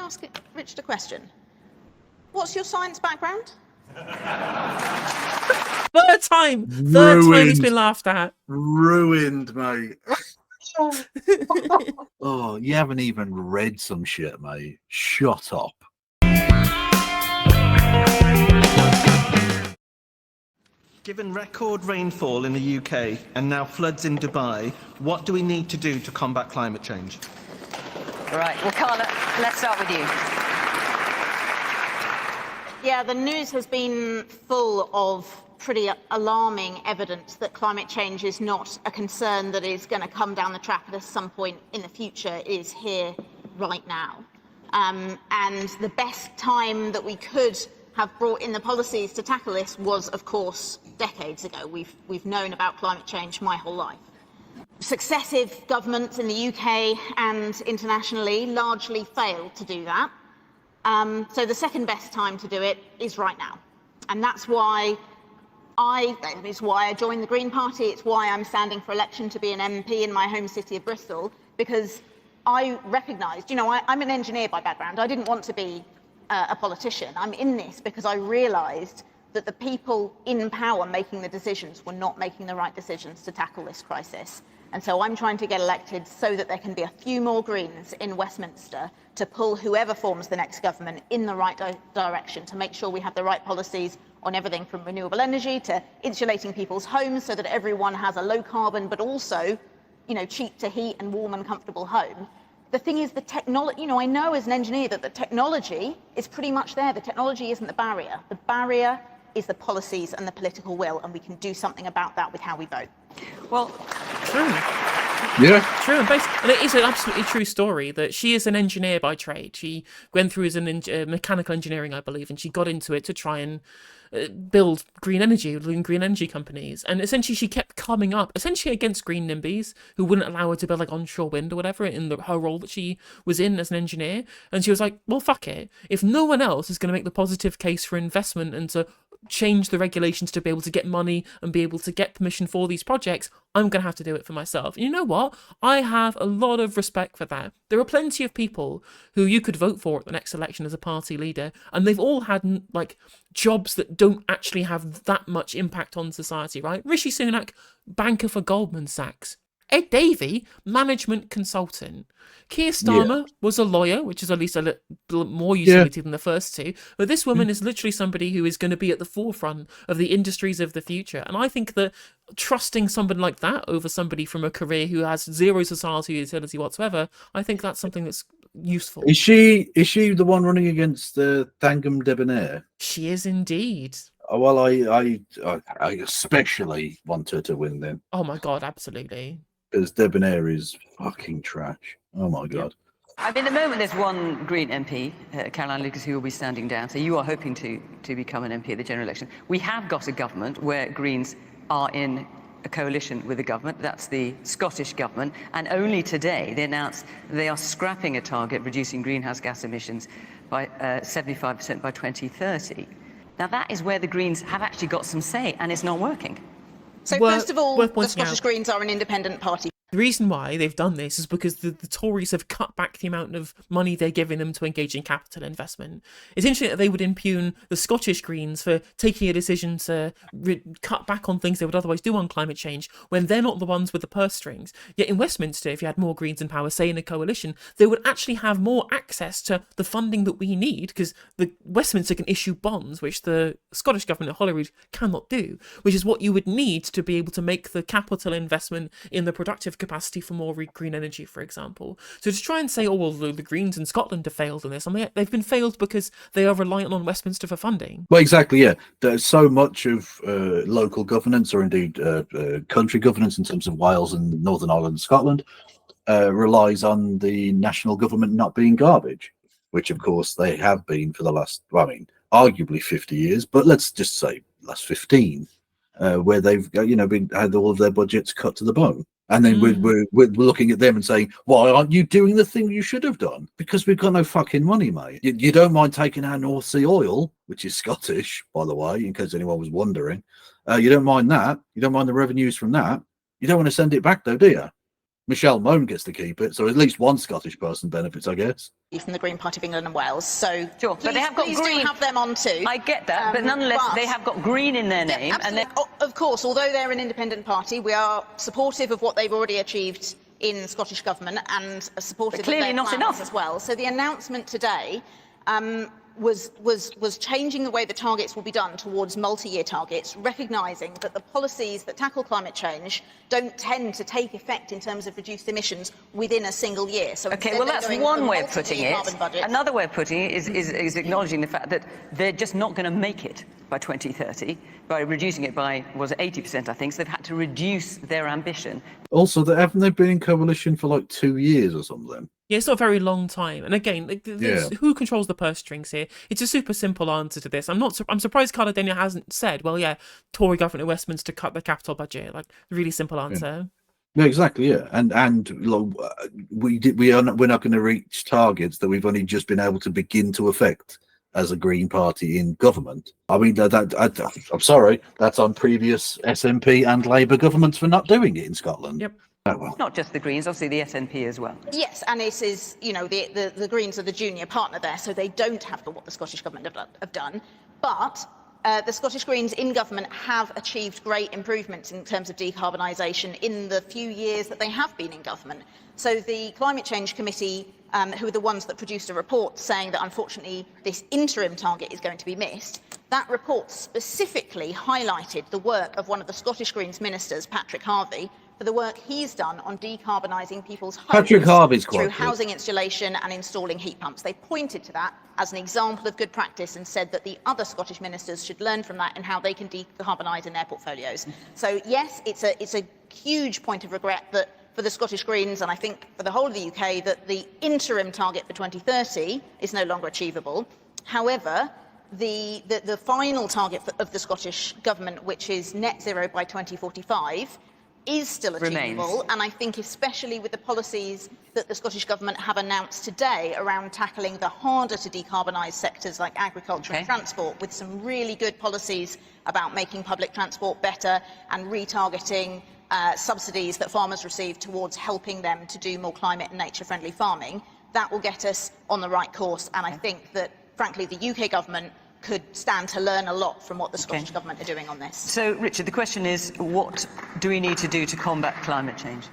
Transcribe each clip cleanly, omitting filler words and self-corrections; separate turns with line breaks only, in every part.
ask Richard a question? What's your science background?
Third time he's been laughed at.
Ruined, mate. Oh, you haven't even read some shit, mate. Shut up.
Given record rainfall in the UK and now floods in Dubai, what do we need to do to combat climate change?
Right, well, Carla, let's start with you.
Yeah, the news has been full of pretty alarming evidence that climate change is not a concern that is going to come down the track at some point in the future. It is here right now. And the best time that we could have brought in the policies to tackle this was, of course, decades ago. We've known about climate change my whole life. Successive governments in the UK and internationally largely failed to do that. So the second best time to do it is right now. And that's why I joined the Green Party. It's why I'm standing for election to be an MP in my home city of Bristol, because I recognised, I'm an engineer by background. I didn't want to be a politician. I'm in this because I realised that the people in power making the decisions were not making the right decisions to tackle this crisis. And so I'm trying to get elected so that there can be a few more Greens in Westminster to pull whoever forms the next government in the right direction, to make sure we have the right policies on everything from renewable energy to insulating people's homes so that everyone has a low carbon, but also, cheap to heat and warm and comfortable home. The thing is, the technology, I know as an engineer that the technology is pretty much there. The technology isn't the barrier. The barrier is the policies and the political will, and we can do something about that with how we vote.
Well,
True.
Yeah.
True, and it is an absolutely true story that she is an engineer by trade. She went through as mechanical engineering, I believe, and she got into it to try and build green energy companies. And essentially she kept coming up, essentially against green NIMBYs, who wouldn't allow her to build like onshore wind or whatever in her role that she was in as an engineer. And she was like, well, fuck it. If no one else is going to make the positive case for investment and to change the regulations to be able to get money and be able to get permission for these projects, I'm going to have to do it for myself. And you know what? I have a lot of respect for that. There are plenty of people who you could vote for at the next election as a party leader, and they've all had like jobs that don't actually have that much impact on society, right? Rishi Sunak, banker for Goldman Sachs. Ed Davey, management consultant. Keir Starmer was a lawyer, which is at least a little more utility than the first two. But this woman is literally somebody who is going to be at the forefront of the industries of the future. And I think that trusting somebody like that over somebody from a career who has zero societal utility whatsoever, I think that's something that's useful.
Is she the one running against the Thangam Debonair?
She is indeed.
Well, I especially want her to win then.
Oh my God, absolutely.
Because Debonair is fucking trash. Oh my God.
I mean, at the moment there's one Green MP, Caroline Lucas, who will be standing down. So you are hoping to become an MP at the general election. We have got a government where Greens are in a coalition with the government. That's the Scottish government. And only today they announced they are scrapping a target reducing greenhouse gas emissions by 75% by 2030. Now that is where the Greens have actually got some say, and it's not working.
So first of all, the Scottish Greens are an independent party.
The reason why they've done this is because the Tories have cut back the amount of money they're giving them to engage in capital investment. It's interesting that they would impugn the Scottish Greens for taking a decision to cut back on things they would otherwise do on climate change when they're not the ones with the purse strings. Yet in Westminster, if you had more Greens in power, say in a coalition, they would actually have more access to the funding that we need, because the Westminster can issue bonds, which the Scottish government at Holyrood cannot do, which is what you would need to be able to make the capital investment in the productive capacity for more green energy, for example. So to try and say, oh, well, the Greens in Scotland have failed in this, I mean, they've been failed because they are reliant on Westminster for funding.
Well, exactly, yeah. There's so much of local governance, or indeed country governance in terms of Wales and Northern Ireland and Scotland, relies on the national government not being garbage, which, of course, they have been for the last, arguably 50 years, but let's just say last 15, where they've, had all of their budgets cut to the bone. And then we're looking at them and saying, why aren't you doing the thing you should have done? Because we've got no fucking money, mate. You don't mind taking our North Sea oil, which is Scottish, by the way, in case anyone was wondering. You don't mind that. You don't mind the revenues from that. You don't want to send it back, though, do you? Michelle Mone gets to keep it, so at least one Scottish person benefits, I guess.
From the Green Party of England and Wales, so
Sure,
please,
but they have got
please
Green.
do have them on too.
I get that, but nonetheless, they have got Green in their name, and then
of course, although they're an independent party, we are supportive of what they've already achieved in Scottish government and are supportive
clearly
of their
not
plans
enough
as well. So the announcement today was changing the way the targets will be done towards multi-year targets, recognising that the policies that tackle climate change don't tend to take effect in terms of reduced emissions within a single year. So
okay,
instead
well,
they're
that's
going
one
for
way of putting
multi-year
it.
carbon budgets.
Another way of putting it is acknowledging the fact that they're just not going to make it by 2030 by reducing it by, was it 80%, I think, so they've had to reduce their ambition.
Also, haven't they been in coalition for like 2 years or something?
Yeah, it's not a very long time. And again, who controls the purse strings here? It's a super simple answer to this. I'm surprised Carla hasn't said, well, yeah, Tory government in Westminster cut the capital budget. Like, really simple answer.
Yeah, exactly. Yeah, and look, we're not going to reach targets that we've only just been able to begin to affect as a Green Party in government. I mean, I'm sorry, that's on previous SNP and Labour governments for not doing it in Scotland.
Yep.
Oh, well.
Not just the Greens, obviously the SNP as well.
Yes, and this is, you know, the Greens are the junior partner there, so they don't have what the Scottish Government have done. But the Scottish Greens in government have achieved great improvements in terms of decarbonisation in the few years that they have been in government. So the Climate Change Committee, who are the ones that produced a report saying that unfortunately this interim target is going to be missed, that report specifically highlighted the work of one of the Scottish Greens ministers, Patrick Harvey, for the work he's done on decarbonising people's homes
Patrick Harvey's quite
through
good.
housing installation and installing heat pumps. They pointed to that as an example of good practice and said that the other Scottish ministers should learn from that and how they can decarbonise in their portfolios. So yes, it's a huge point of regret that for the Scottish Greens, and I think for the whole of the UK, that the interim target for 2030 is no longer achievable. However, the final target of the Scottish Government, which is net zero by 2045, is still achievable.
Remains.
And I think especially with the policies that the Scottish Government have announced today around tackling the harder to decarbonise sectors like agriculture and transport, with some really good policies about making public transport better and retargeting subsidies that farmers receive towards helping them to do more climate and nature-friendly farming, that will get us on the right course. And I think that, frankly, the UK government could stand to learn a lot from what the Scottish Government are doing on this.
So, Richard, the question is, what do we need to do to combat climate change?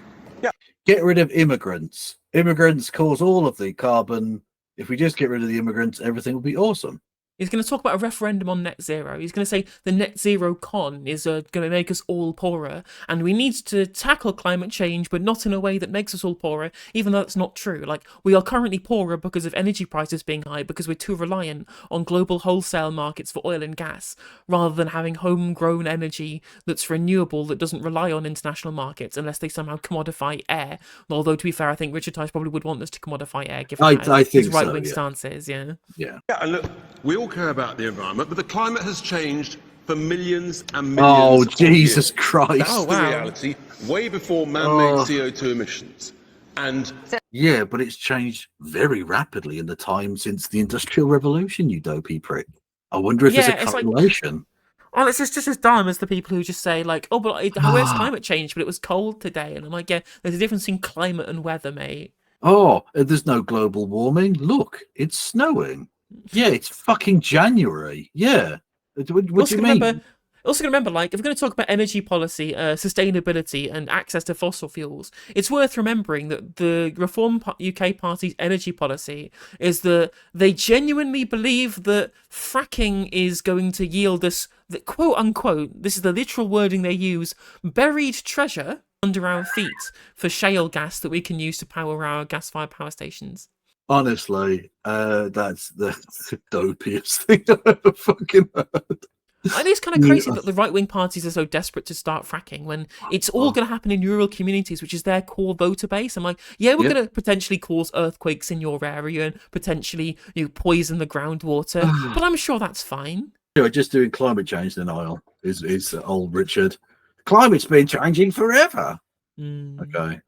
Get rid of immigrants. Immigrants cause all of the carbon. If we just get rid of the immigrants, everything will be awesome.
He's going to talk about a referendum on net zero. He's going to say the net zero con is going to make us all poorer, and we need to tackle climate change, but not in a way that makes us all poorer, even though that's not true. Like, we are currently poorer because of energy prices being high, because we're too reliant on global wholesale markets for oil and gas, rather than having homegrown energy that's renewable, that doesn't rely on international markets, unless they somehow commodify air. Although, to be fair, I think Richard Tice probably would want us to commodify air, given
I think
his right-wing
so, yeah.
stances,
Yeah.
Yeah, and look, we all care about the environment, but the climate has changed for millions and millions
Oh,
of
Jesus
years.
Christ.
That's
Oh,
the
wow.
reality, way before man-made CO2 emissions. And
Yeah, but it's changed very rapidly in the time since the Industrial Revolution, you dopey prick. I wonder if
Yeah,
there's a
it's like-
correlation.
Oh, it's just as dumb as the people who just say, like, oh, but where's climate change? But it was cold today. And I'm like, yeah, there's a difference in climate and weather, mate.
Oh, there's no global warming. Look, it's snowing. Yeah, it's fucking January. Yeah. What do you mean?
Also, remember, like, if we're going to talk about energy policy, sustainability, and access to fossil fuels, it's worth remembering that the Reform UK Party's energy policy is that they genuinely believe that fracking is going to yield us, the, quote unquote, this is the literal wording they use, buried treasure under our feet for shale gas that we can use to power our gas-fired power stations.
Honestly, that's the dopiest thing I've ever fucking heard.
And it's kind of crazy that the right-wing parties are so desperate to start fracking when it's all going to happen in rural communities, which is their core voter base. I'm like, yeah, we're going to potentially cause earthquakes in your area and potentially poison the groundwater, but I'm sure that's fine.
Anyway, just doing climate change denial is old Richard. Climate's been changing forever. Okay.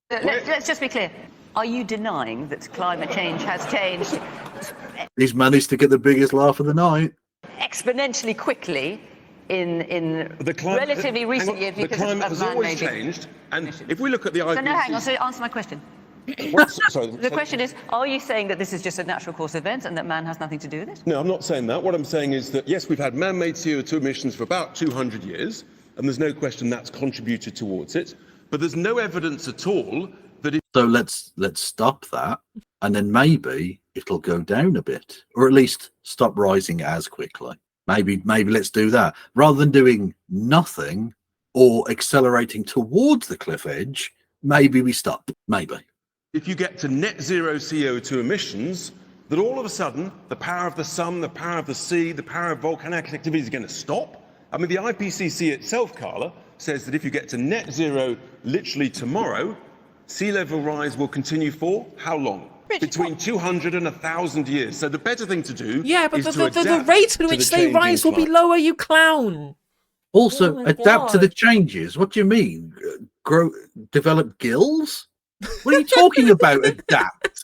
Let's just be clear. Are you denying that climate change has changed
He's managed to get the biggest laugh of the night.
exponentially quickly in
The climate,
relatively recent years
the
because
climate
of
has always
man-made
changed, and
emissions.
if we look at the IPCC...
So no, hang on, so answer my question.
Sorry,
The question is, are you saying that this is just a natural course of events and that man has nothing to do with it?
No, I'm not saying that. What I'm saying is that, yes, we've had man-made CO2 emissions for about 200 years, and there's no question that's contributed towards it, but there's no evidence at all that if...
So let's stop that, and then maybe it'll go down a bit, or at least stop rising as quickly. Maybe let's do that rather than doing nothing or accelerating towards the cliff edge. Maybe we stop. Maybe.
If you get to net zero CO2 emissions, that all of a sudden the power of the sun, the power of the sea, the power of volcanic activity is going to stop. I mean, the IPCC itself, Carla, says that if you get to net zero literally tomorrow, sea level rise will continue for how long? Between 200 and 1,000 years. So the better thing to do
Yeah, but
is to
the
adapt
rate
to
at
the
which they
changing
rise will be
climate.
lower, you clown.
Also,
Oh my
adapt to the
God.
changes. What do you mean? Develop gills? What are you talking about? Adapt.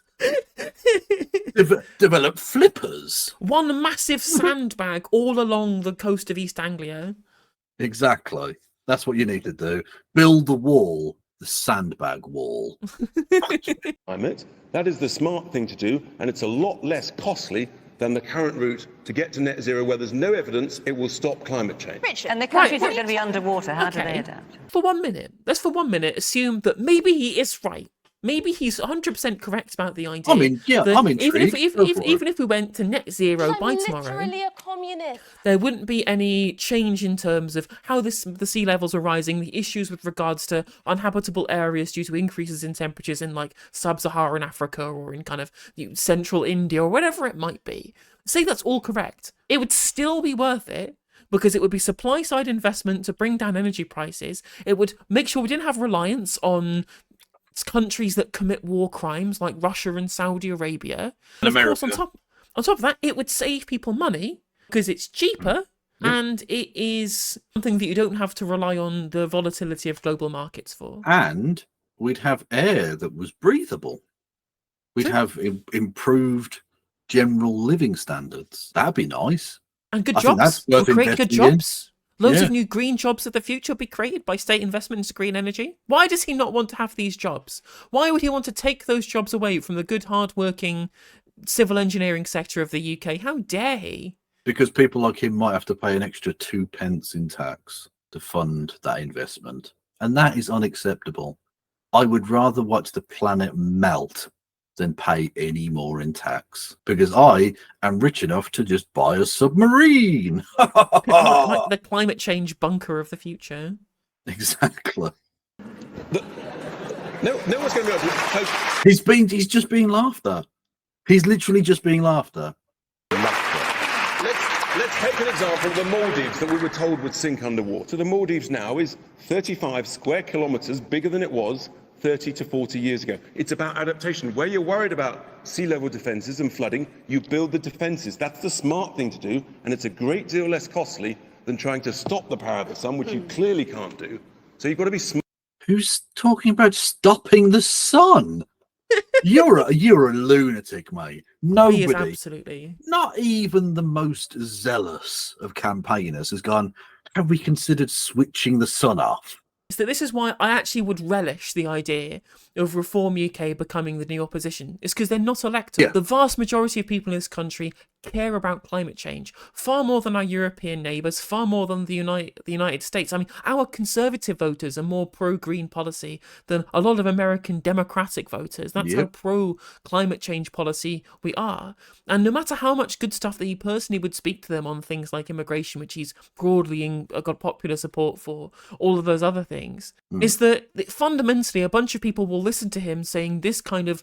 Develop flippers.
One massive sandbag all along the coast of East Anglia.
Exactly. That's what you need to do. Build the wall, the sandbag wall.
Climate. That is the smart thing to do, and it's a lot less costly than the current route to get to net zero, where there's no evidence it will stop climate change.
Richard,
And the countries
Right.
are going to be underwater. How do they
Okay.
adapt?
For 1 minute, let's for 1 minute assume that maybe he is right. Maybe he's 100% correct about the idea.
I'm
that
intrigued.
Even if we went to net zero by
I'm
tomorrow,
literally a communist.
there wouldn't be any change in terms of how the sea levels are rising, the issues with regards to uninhabitable areas due to increases in temperatures in like sub-Saharan Africa or in kind of central India or whatever it might be. Say that's all correct. It would still be worth it because it would be supply side investment to bring down energy prices. It would make sure we didn't have reliance on countries that commit war crimes like Russia and Saudi Arabia. And of course, on top of that, it would save people money because it's cheaper and it is something that you don't have to rely on the volatility of global markets for.
And we'd have air that was breathable. We'd
True.
have improved general living standards. That'd be nice.
And good
I think
jobs.
that's worth
We'll create good
investing in.
jobs. Loads
Yeah.
of new green jobs of the future will be created by state investment into green energy. Why does he not want to have these jobs? Why would he want to take those jobs away from the good, hard-working civil engineering sector of the UK? How dare he?
Because people like him might have to pay an extra 2p in tax to fund that investment. And that is unacceptable. I would rather watch the planet melt than pay any more in tax because I am rich enough to just buy a submarine.
The climate change bunker of the future.
Exactly.
No one's going to be able to...
He's just being laughed at. He's literally just being laughed at.
Let's take an example of the Maldives that we were told would sink underwater. The Maldives now is 35 square kilometres bigger than it was 30 to 40 years ago. It's about adaptation. Where you're worried about sea level defences and flooding, you build the defences. That's the smart thing to do, and it's a great deal less costly than trying to stop the power of the sun, which you clearly can't do. So you've got to be smart.
Who's talking about stopping the sun? You're a lunatic, mate.
He is
Nobody,
absolutely.
not even the most zealous of campaigners, has gone, have we considered switching the sun off?
So this is why I actually would relish the idea of Reform UK becoming the new opposition. It's because they're not electable.
Yeah.
The vast majority of people in this country care about climate change far more than our European neighbours, far more than the United States. I mean, our conservative voters are more pro-green policy than a lot of American Democratic voters. That's how
Yep.
pro-climate change policy we are. And no matter how much good stuff that he personally would speak to them on things like immigration, which he's broadly got popular support for, all of those other things, is that fundamentally a bunch of people will listen to him saying this kind of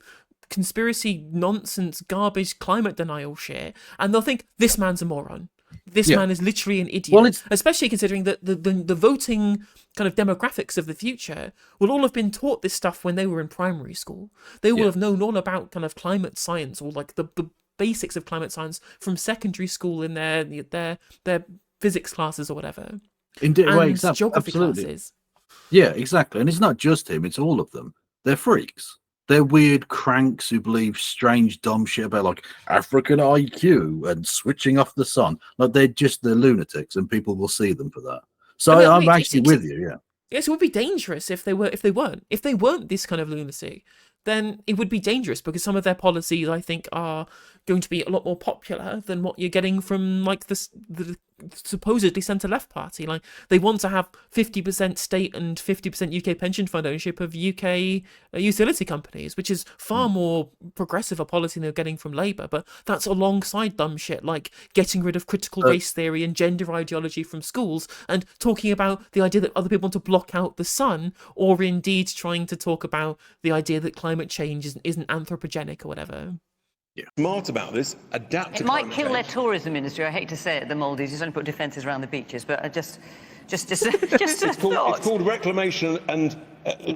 conspiracy nonsense garbage climate denial shit and they'll think this man's a moron, this
Yeah.
man is literally an idiot.
Well,
especially considering that the voting kind of demographics of the future will all have been taught this stuff when they were in primary school. They will
Yeah.
have known all about kind of climate science or like the basics of climate science from secondary school in their physics classes or whatever,
Indeed, well,
and
exactly.
geography
Absolutely.
classes.
Yeah, exactly. And it's not just him, it's all of them. They're freaks. They're weird cranks who believe strange, dumb shit about like African IQ and switching off the sun. Like they're lunatics, and people will see them for that. So
I mean,
I'm
wait,
actually with you. Yeah.
Yes, it would be dangerous if they weren't this kind of lunacy. Then it would be dangerous because some of their policies, I think, are going to be a lot more popular than what you're getting from like the supposedly centre-left party. Like they want to have 50% state and 50% UK pension fund ownership of UK utility companies, which is far more progressive a policy than they're getting from Labour. But that's alongside dumb shit like getting rid of critical race theory and gender ideology from schools, and talking about the idea that other people want to block out the sun, or indeed trying to talk about the idea that climate change isn't anthropogenic or whatever.
Smart about this, adapt to
It might
climate
kill their
change.
tourism industry. I hate to say it, the Maldives. Just only put defences around the beaches, but just
It's called reclamation, and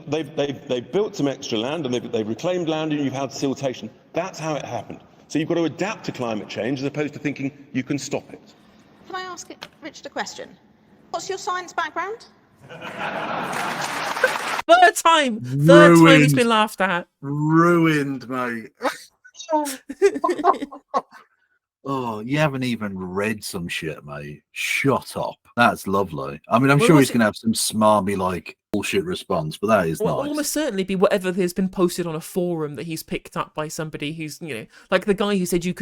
they've built some extra land, and they've reclaimed land, and you've had siltation. That's how it happened. So you've got to adapt to climate change as opposed to thinking you can stop it.
Can I ask Richard a question? What's your science background?
Third time it's been laughed at.
Ruined, mate. Oh, you haven't even read some shit, mate. Shut up. That's lovely. I mean, I'm sure he's going to have some smarmy, like, bullshit response, but that is
Well,
nice.
it'll almost certainly be whatever has been posted on a forum that he's picked up by somebody who's, like the guy who said you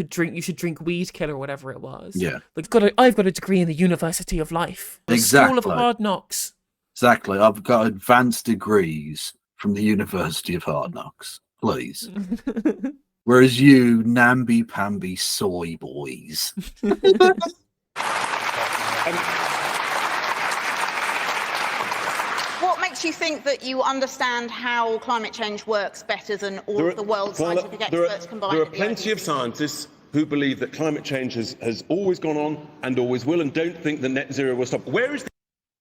should drink weed kill or whatever it was.
Yeah.
Like, I've got a degree in the University of Life. The
Exactly.
School of Hard Knocks.
Exactly. I've got advanced degrees from the University of Hard Knocks. Please. Whereas you, namby-pamby soy boys.
What makes you think that you understand how climate change works better than all of the world's scientific experts combined?
There are
at the
plenty of
IPCC?
scientists who believe that climate change has always gone on and always will, and don't think that net zero will stop. Where is the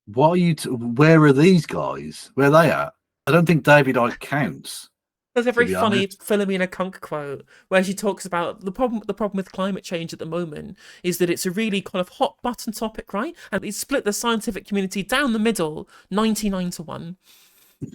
What are you? Where are these guys? Where are they at? I don't think David Icke counts.
There's a very
be
funny
honest.
Philomena Kunk quote where she talks about the problem with climate change at the moment is that it's a really kind of hot button topic, right? And it's split the scientific community down the middle, 99-1.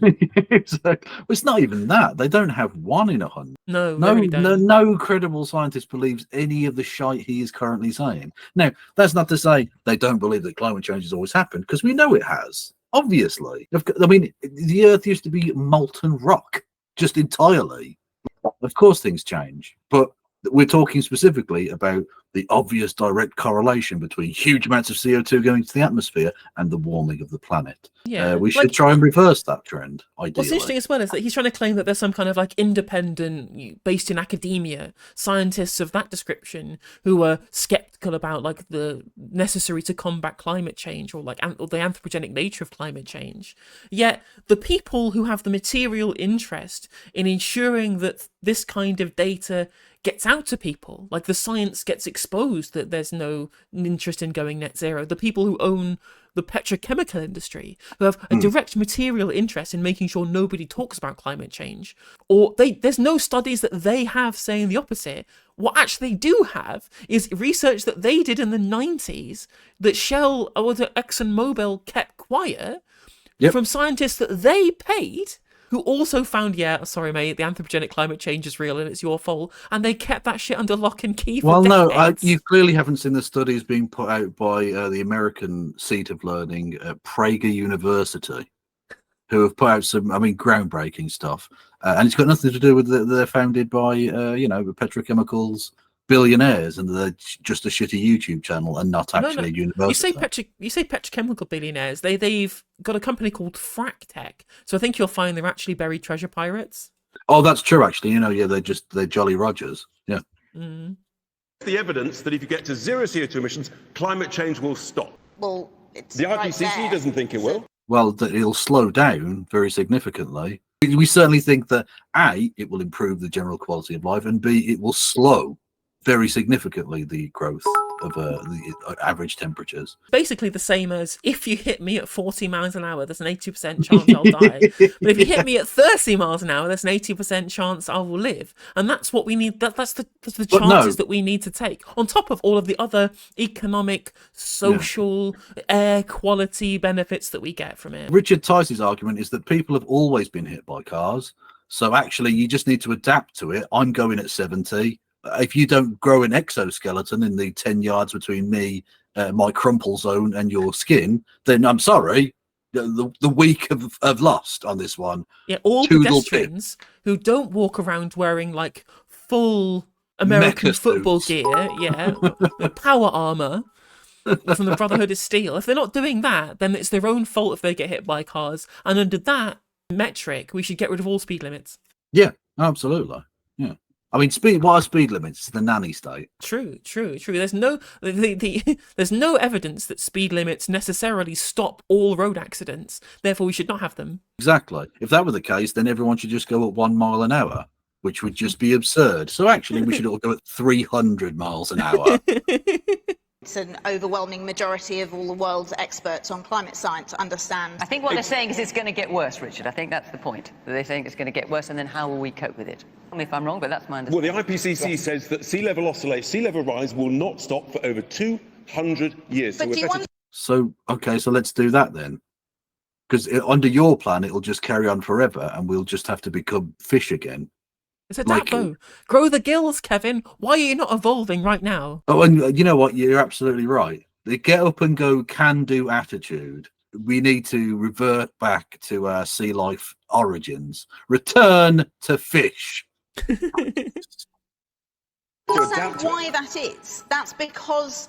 It's not even that. They don't have one in 100.
No, they really don't.
No credible scientist believes any of the shite he is currently saying. Now, that's not to say they don't believe that climate change has always happened, because we know it has. Obviously. I mean, the Earth used to be molten rock, just entirely. Of course things change, but we're talking specifically about the obvious direct correlation between huge amounts of CO2 going into the atmosphere and the warming of the planet.
Yeah,
we should try and reverse that trend, ideally.
What's interesting as well is that he's trying to claim that there's some kind of like independent, based in academia, scientists of that description who are skeptical about like the necessary to combat climate change or like or the anthropogenic nature of climate change. Yet the people who have the material interest in ensuring that this kind of data gets out to people, like the science gets exposed that there's no interest in going net zero, the people who own the petrochemical industry, who have a direct material interest in making sure nobody talks about climate change, or there's no studies that they have saying the opposite. What actually they do have is research that they did in the 90s that Shell or the ExxonMobil kept quiet from scientists that they paid, who also found, sorry mate, the anthropogenic climate change is real and it's your fault, and they kept that shit under lock and key for decades.
You clearly haven't seen the studies being put out by the American seat of learning at Prager University, who have put out some, groundbreaking stuff, and it's got nothing to do with they're founded by, petrochemicals billionaires, and they're just a shitty YouTube channel and not actually a university.
You say petrochemical billionaires. They've got a company called Fractech. So I think you'll find they're actually buried treasure pirates.
Oh, that's true. Actually, they're Jolly Rogers. Yeah.
Mm.
the evidence that if you get to zero CO2 emissions, climate change will stop?
Well, it's
The
right
IPCC
there.
doesn't think it will.
Well, that it'll slow down very significantly. We certainly think that A, it will improve the general quality of life, and B, it will slow very significantly the growth of the average temperatures.
Basically the same as if you hit me at 40 miles an hour, there's an 80% chance I'll die. But if you hit me at 30 miles an hour, there's an 80% chance I will live. And that's what we need. That's the chances that we need to take. On top of all of the other economic, social, air quality benefits that we get from it.
Richard Tice's argument is that people have always been hit by cars. So actually, you just need to adapt to it. I'm going at 70. If you don't grow an exoskeleton in the 10 yards between me, my crumple zone, and your skin, then I'm sorry, the weak have lost on this one.
Yeah, all
Toodle pip.
pedestrians who don't walk around wearing like full American
Mecha
football
suits.
gear, yeah, power armor from the Brotherhood of Steel. If they're not doing that, then it's their own fault if they get hit by cars. And under that metric, we should get rid of all speed limits.
Yeah, absolutely. Yeah. I mean, what are speed limits? It's the nanny state.
True. There's no there's no evidence that speed limits necessarily stop all road accidents. Therefore, we should not have them.
Exactly. If that were the case, then everyone should just go at 1 mile an hour, which would just be absurd. So actually, we should all go at 300 miles an hour.
It's an overwhelming majority of all the world's experts on climate science understand.
I think what they're saying is it's going to get worse, Richard. I think that's the point. They're saying it's going to get worse, and then how will we cope with it? Tell me if I'm wrong, but that's my understanding.
Well, the IPCC says that sea level rise will not stop for over 200 years.
But do you want
So, okay, so let's do that then. Because under your plan, it'll just carry on forever, and we'll just have to become fish again.
It's a though. Grow the gills, Kevin. Why are you not evolving right now?
Oh, and you know what? You're absolutely right. The get up and go can-do attitude. We need to revert back to our sea life origins. Return to fish.
understand why that is? That's because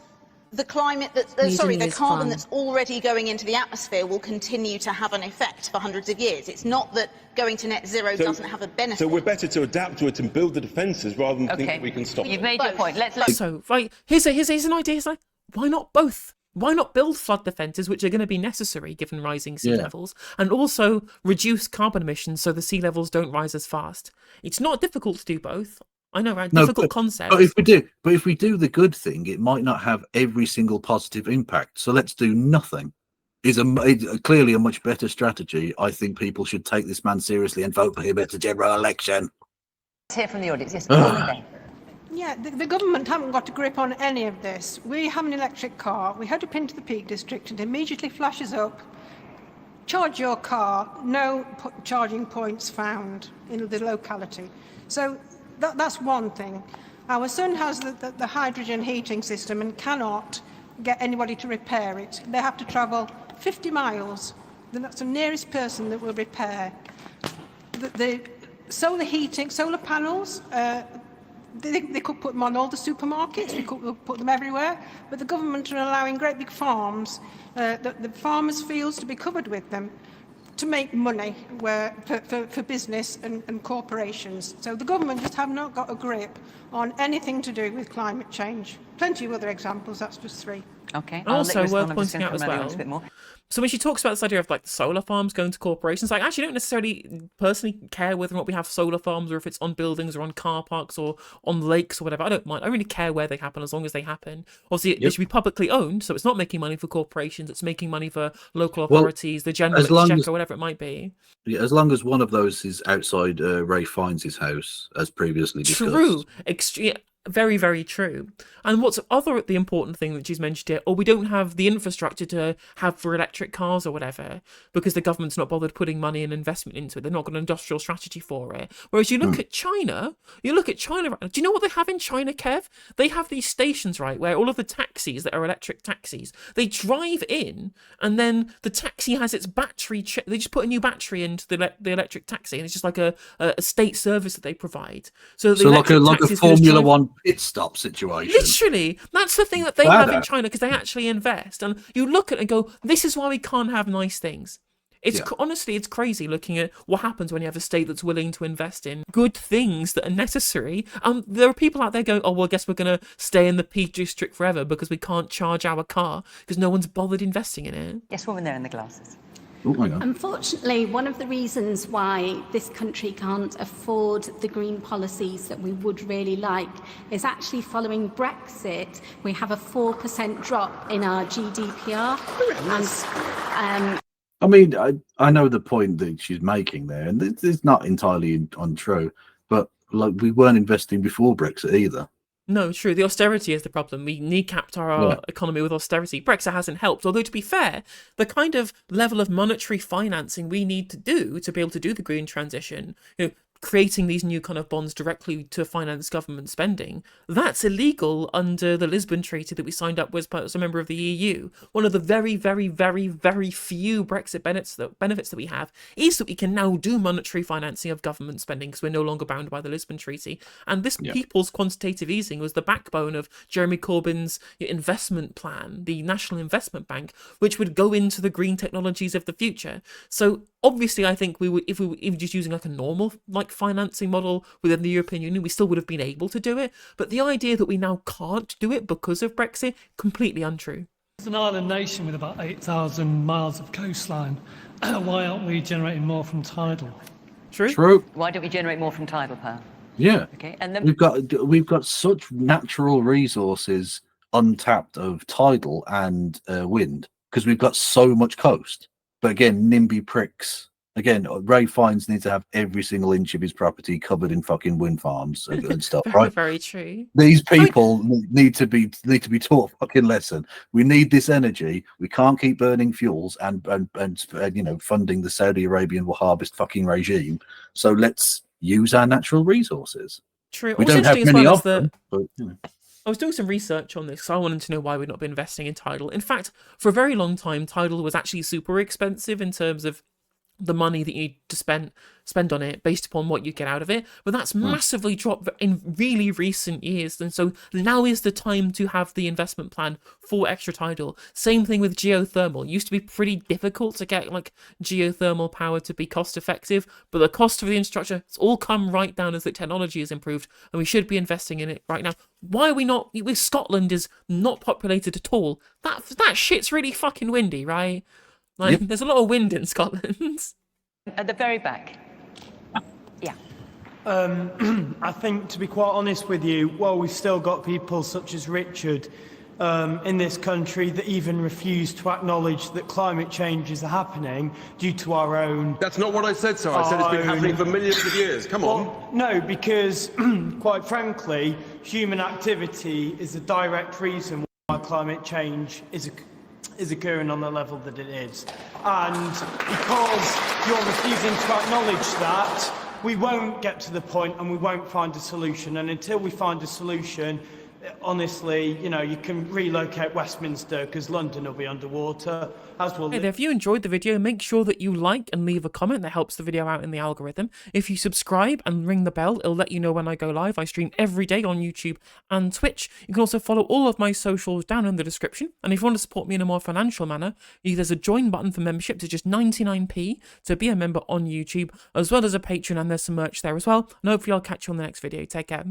the climate the carbon that's already going into the atmosphere will continue to have an effect for hundreds of years. It's not that going to net zero doesn't have a benefit.
So we're better to adapt to it and build the defences rather than think that we can stop it.
You've made your point. Let's
So, right, here's an idea. It's like, why not both? Why not build flood defences, which are going to be necessary given rising sea levels, and also reduce carbon emissions so the sea levels don't rise as fast? It's not difficult to do both. I know, right? Difficult concept.
But if we do the good thing, it might not have every single positive impact. So let's do nothing. Is clearly a much better strategy. I think people should take this man seriously and vote for him at the general election.
Let's hear from the audience. Yes, again.
Yeah, the government haven't got a grip on any of this. We have an electric car. We head up into the Peak District and it immediately flashes up. Charge your car. No charging points found in the locality. So that's one thing. Our son has the hydrogen heating system and cannot get anybody to repair it. They have to travel 50 miles. Then that's the nearest person that will repair. The solar heating, solar panels, they could put them on all the supermarkets, we could put them everywhere, but the government are allowing great big farms, the farmers' fields to be covered with them to make money for business and corporations. So the government just have not got a grip on anything to do with climate change. Plenty of other examples, that's just three.
Okay.
Also worth pointing out as well. So when she talks about this idea of like solar farms going to corporations, like I actually don't necessarily personally care whether or not we have solar farms or if it's on buildings or on car parks or on lakes or whatever. I don't mind. I don't really care where they happen as long as they happen. Obviously, they should be publicly owned, so it's not making money for corporations. It's making money for local authorities, the general exchequer, whatever it might be.
Yeah, as long as one of those is outside Ray Fiennes' house, as previously discussed.
True. Very, very true. And what's the important thing that she's mentioned here, we don't have the infrastructure to have for electric cars or whatever, because the government's not bothered putting money and investment into it. They've not got an industrial strategy for it. Whereas you look at China, do you know what they have in China, Kev? They have these stations, right, where all of the taxis that are electric taxis, they drive in and then the taxi has its battery, they just put a new battery into the electric taxi, and it's just like a state service that they provide. So
like a Formula One pit stop situation.
Literally, that's the thing that they have in China, because they actually invest. And you look at it and go, this is why we can't have nice things. Honestly, it's crazy looking at what happens when you have a state that's willing to invest in good things that are necessary. There are people out there going, I guess we're going to stay in the Peak District forever because we can't charge our car because no one's bothered investing in it.
Yes, woman there in the glasses.
Unfortunately, one of the reasons why this country can't afford the green policies that we would really like is actually following Brexit. We have a 4% drop in our GDPR.
I mean, I know the point that she's making there, and it's not entirely untrue, but like we weren't investing before Brexit either.
No, true. The austerity is the problem. We kneecapped our economy with austerity. Brexit hasn't helped. Although, to be fair, the kind of level of monetary financing we need to do to be able to do the green transition, creating these new kind of bonds directly to finance government spending, that's illegal under the Lisbon Treaty that we signed up with as a member of the EU. One of the very, very, very, very few Brexit benefits that we have is that we can now do monetary financing of government spending because we're no longer bound by the Lisbon Treaty. And this people's quantitative easing was the backbone of Jeremy Corbyn's investment plan, the National Investment Bank, which would go into the green technologies of the future. So obviously, I think we would, if we were just using like a normal financing model within the European Union, we still would have been able to do it. But the idea that we now can't do it because of Brexit, completely untrue.
As an island nation with about 8,000 miles of coastline, why aren't we generating more from tidal?
True.
Why don't we generate more from tidal power?
Yeah.
Okay, and then
we've got such natural resources untapped of tidal and wind because we've got so much coast. But again, NIMBY pricks. Again, Ray Fiennes needs to have every single inch of his property covered in fucking wind farms and stuff, right?
Very true.
These people need to be taught a fucking lesson. We need this energy. We can't keep burning fuels and you know, funding the Saudi Arabian Wahhabist fucking regime. So let's use our natural resources.
True.
We
Also
don't have
interesting
many
as well
of them, but you know.
I was doing some research on this because I wanted to know why we'd not been investing in tidal. In fact, for a very long time, tidal was actually super expensive in terms of the money that you need to spend on it based upon what you get out of it, but that's massively dropped in really recent years, and so now is the time to have the investment plan for extra tidal. Same thing with geothermal. It used to be pretty difficult to get like geothermal power to be cost effective, but the cost of the infrastructure, it's all come right down as the technology has improved, and we should be investing in it right now. Why are we not? With Scotland is not populated at all. That shit's really fucking windy, right? Like, there's a lot of wind in Scotland.
at the very back. Yeah.
I think, to be quite honest with you, well, we've still got people such as Richard in this country that even refuse to acknowledge that climate change is happening due to our own...
That's not what I said, sir. I said it's been happening for millions of years. Come on.
No, because, quite frankly, human activity is a direct reason why climate change is occurring on the level that it is. And because you're refusing to acknowledge that, we won't get to the point and we won't find a solution. And until we find a solution, honestly, you know, you can relocate Westminster because London will be underwater, as will...
Hey there, if you enjoyed the video, make sure that you like and leave a comment. That helps the video out in the algorithm. If you subscribe and ring the bell, it'll let you know when I go live. I stream every day on YouTube and Twitch. You can also follow all of my socials down in the description. And if you want to support me in a more financial manner, there's a join button for membership to just 99p to be a member on YouTube, as well as a Patreon, and there's some merch there as well. And hopefully I'll catch you on the next video. Take care.